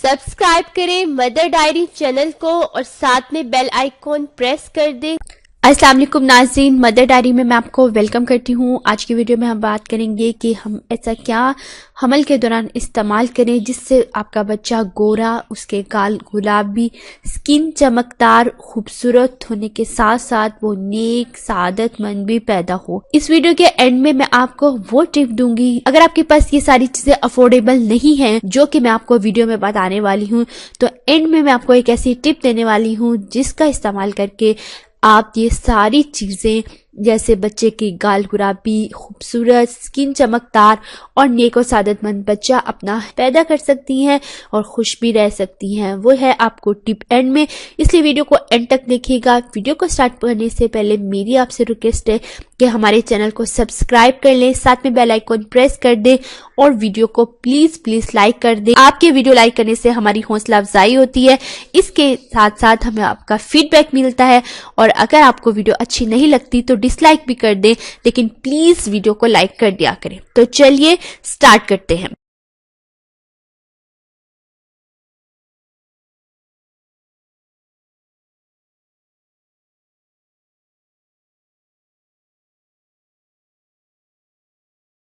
Subscribe करें mother diary channel को और साथ में बेल आइकॉन प्रेस कर दें। अस्सलाम वालेकुम नाज़रीन, मदर डायरी में मैं आपको वेलकम करती हूँ। आज की वीडियो में हम बात करेंगे कि हम ऐसा क्या हमल के दौरान इस्तेमाल करें जिससे आपका बच्चा गोरा, उसके गाल गुलाबी, स्किन चमकदार, खूबसूरत होने के साथ साथ वो नेक सआदतमंद भी पैदा हो। इस वीडियो के एंड में मैं आपको वो टिप दूंगी। अगर आपके पास ये सारी चीजें अफोर्डेबल नहीं है जो कि मैं आपको वीडियो में बताने वाली हूँ, तो एंड में मैं आपको एक ऐसी टिप देने वाली हूँ जिसका इस्तेमाल करके आप ये सारी चीजें जैसे बच्चे की गाल गुलाबी, खूबसूरत, स्किन चमकदार और नेक और सादतमंद बच्चा अपना पैदा कर सकती हैं और खुश भी रह सकती हैं। वो है आपको टिप एंड में, इसलिए वीडियो को एंड तक देखिएगा। वीडियो को स्टार्ट करने से पहले मेरी आपसे रिक्वेस्ट है कि हमारे चैनल को सब्सक्राइब कर लें, साथ में बेल आइकन प्रेस कर दें और वीडियो को प्लीज लाइक कर दें। आपके वीडियो लाइक करने से हमारी हौसला अफजाई होती है, इसके साथ साथ हमें आपका फीडबैक मिलता है। और अगर आपको वीडियो अच्छी नहीं लगती तो डिसलाइक भी कर दें, लेकिन प्लीज वीडियो को लाइक कर दिया करें। तो चलिए स्टार्ट करते हैं।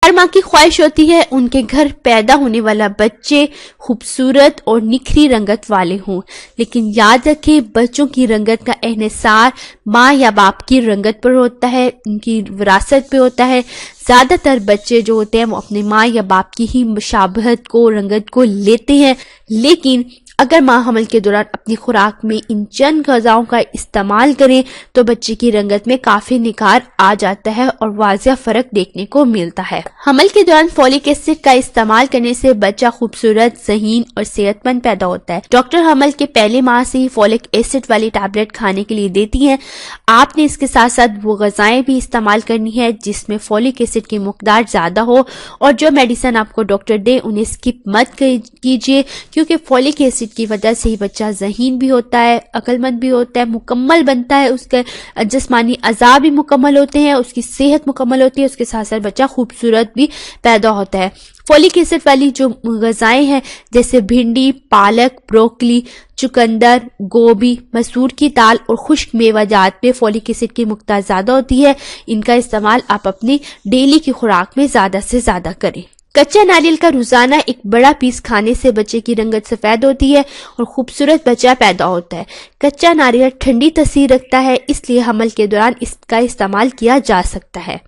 हर माँ की ख्वाहिश होती है उनके घर पैदा होने वाला बच्चे खूबसूरत और निखरी रंगत वाले हों, लेकिन याद रखें बच्चों की रंगत का एहसार माँ या बाप की रंगत पर होता है, उनकी विरासत पे होता है। ज्यादातर बच्चे जो होते हैं वो अपने माँ या बाप की ही मुशाबहत को, रंगत को लेते हैं, लेकिन अगर माँ हमल के दौरान अपनी खुराक में इन चंद ग़िज़ाओं का इस्तेमाल करें तो बच्चे की रंगत में काफी निखार आ जाता है और वाज़िह फर्क देखने को मिलता है। हमल के दौरान फोलिक एसिड का इस्तेमाल करने से बच्चा खूबसूरत, ज़हीन और सेहतमंद पैदा होता है। डॉक्टर हमल के पहले माह से ही फोलिक एसिड वाली टैबलेट खाने के लिए देती हैं। आपने इसके साथ साथ वो ग़िज़ाएं भी इस्तेमाल करनी है जिसमें फोलिक एसिड की मकदार ज्यादा हो, और जो मेडिसिन आपको डॉक्टर दे उन्हें स्किप मत कीजिए, क्योंकि फोलिक एसिड की वजह से ही बच्चा ज़हीन भी होता है, अक्लमंद भी होता है, मुकम्मल बनता है, उसके जिस्मानी अज़ा भी मुकम्मल होते हैं, उसकी सेहत मुकम्मल होती है, उसके साथ साथ बच्चा खूबसूरत भी पैदा होता है। फोलिक एसिड वाली जो ग़िज़ाएं हैं जैसे भिंडी, पालक, ब्रोकली, चुकंदर, गोभी, मसूर की दाल और खुश्क मेवाजात में फोलिक एसिड की मकदार ज्यादा होती है। इनका इस्तेमाल आप अपनी डेली की खुराक में ज्यादा से ज्यादा करें। कच्चा नारियल का रोजाना एक बड़ा पीस खाने से बच्चे की रंगत सफेद होती है और खूबसूरत बच्चा पैदा होता है। कच्चा नारियल ठंडी तासीर रखता है, इसलिए हमल के दौरान इसका इस्तेमाल किया जा सकता है।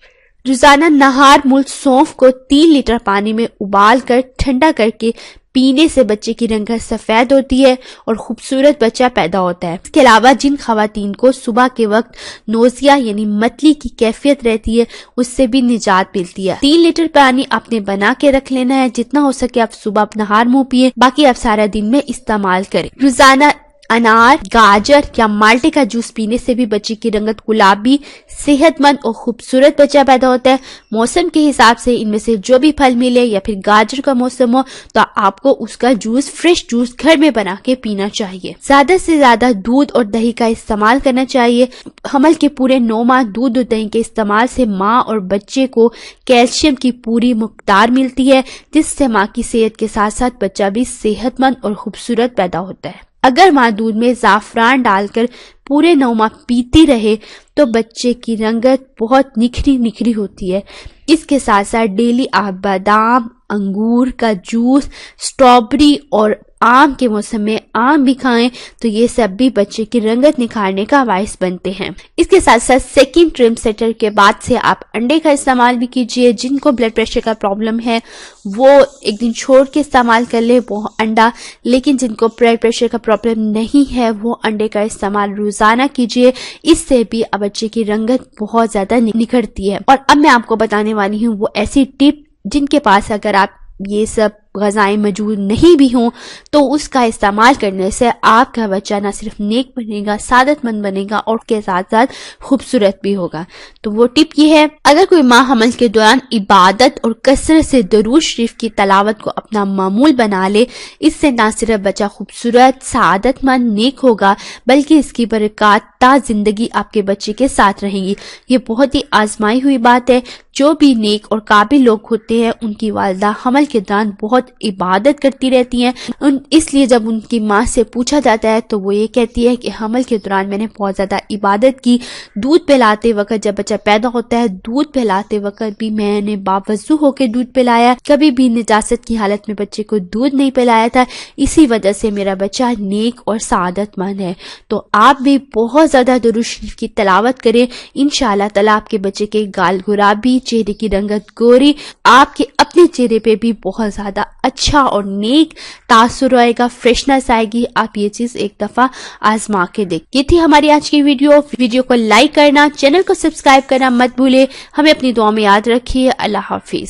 रोजाना नहार मुल्क सौंफ को 3 लीटर पानी में उबाल कर ठंडा करके पीने से बच्चे की रंगत सफेद होती है और खूबसूरत बच्चा पैदा होता है। इसके अलावा जिन खवातीन को सुबह के वक्त नोजिया यानी मतली की कैफियत रहती है उससे भी निजात मिलती है। 3 लीटर पानी आपने बना के रख लेना है, जितना हो सके आप सुबह नहार मुंह पिए, बाकी आप सारा दिन में इस्तेमाल करें। रोजाना अनार, गाजर या माल्टे का जूस पीने से भी बच्चे की रंगत गुलाबी, सेहतमंद और खूबसूरत बच्चा पैदा होता है। मौसम के हिसाब से इनमें से जो भी फल मिले, या फिर गाजर का मौसम हो तो आपको उसका जूस, फ्रेश जूस घर में बना के पीना चाहिए। ज्यादा से ज्यादा दूध और दही का इस्तेमाल करना चाहिए। हमल के पूरे 9 माह दूध और दही के इस्तेमाल से माँ और बच्चे को कैल्शियम की पूरी मकदार मिलती है, जिससे माँ की सेहत के साथ साथ बच्चा भी सेहतमंद और खूबसूरत पैदा होता है। अगर माँ दूध में ज़ाफ़रान डालकर पूरे 9 माह पीती रहे तो बच्चे की रंगत बहुत निखरी होती है। इसके साथ साथ डेली आप बादाम, अंगूर का जूस, स्ट्रॉबेरी और आम के मौसम में आम भी खाएं तो ये सब भी बच्चे की रंगत निखारने का बाइस बनते हैं। इसके साथ साथ सेकंड ट्रिमस्टर के बाद से आप अंडे का इस्तेमाल भी कीजिए। जिनको ब्लड प्रेशर का प्रॉब्लम है वो एक दिन छोड़ के इस्तेमाल कर ले वो अंडा, लेकिन जिनको ब्लड प्रेशर का प्रॉब्लम नहीं है वो अंडे का इस्तेमाल रोजाना कीजिए। इससे भी बच्चे की रंगत बहुत ज्यादा निखरती है। और अब मैं आपको बताने वाली हूँ वो ऐसी टिप जिनके पास अगर आप ये सब ग़िज़ाएं मौजूद नहीं भी हों तो उसका इस्तेमाल करने से आपका बच्चा न सिर्फ नेक बनेगा, सादतमंद बनेगा और उसके साथ साथ खूबसूरत भी होगा। तो वो टिप ये है, अगर कोई माँ हमल के दौरान इबादत और कसरत से दरूद शरीफ की तलावत को अपना मामूल बना ले, इससे न सिर्फ बच्चा खूबसूरत, सादतमंद, नेक होगा बल्कि इसकी बरकत ता जिंदगी आपके बच्चे के साथ रहेंगी। ये बहुत ही आजमाई हुई बात है। جو بھی نیک اور قابل لوگ ہوتے ہیں ان کی والدہ حمل کے دوران بہت عبادت کرتی رہتی ہیں، اس لیے جب ان کی ماں سے پوچھا جاتا ہے تو وہ یہ کہتی ہے کہ حمل کے دوران میں نے بہت زیادہ عبادت کی، دودھ پلاتے وقت جب بچہ پیدا ہوتا ہے دودھ پلاتے وقت بھی میں نے باوضو ہو کے دودھ پلایا، کبھی بھی نجاست کی حالت میں بچے کو دودھ نہیں پلایا تھا، اسی وجہ سے میرا بچہ نیک اور سعادت مند ہے۔ تو آپ بھی بہت زیادہ درود شریف کی تلاوت کریں، انشاءاللہ تعالیٰ آپ کے بچے کے گال گلابی، چہرے کی رنگت گوری، آپ کے اپنے چہرے پہ بھی بہت زیادہ اچھا اور نیک تاثر آئے گا، فریشنس آئے گی۔ آپ یہ چیز ایک دفعہ آزما کے دیکھ۔ یہ تھی ہماری آج کی ویڈیو کو لائک کرنا، چینل کو سبسکرائب کرنا مت بھولے، ہمیں اپنی دعا میں یاد رکھیے۔ اللہ حافظ۔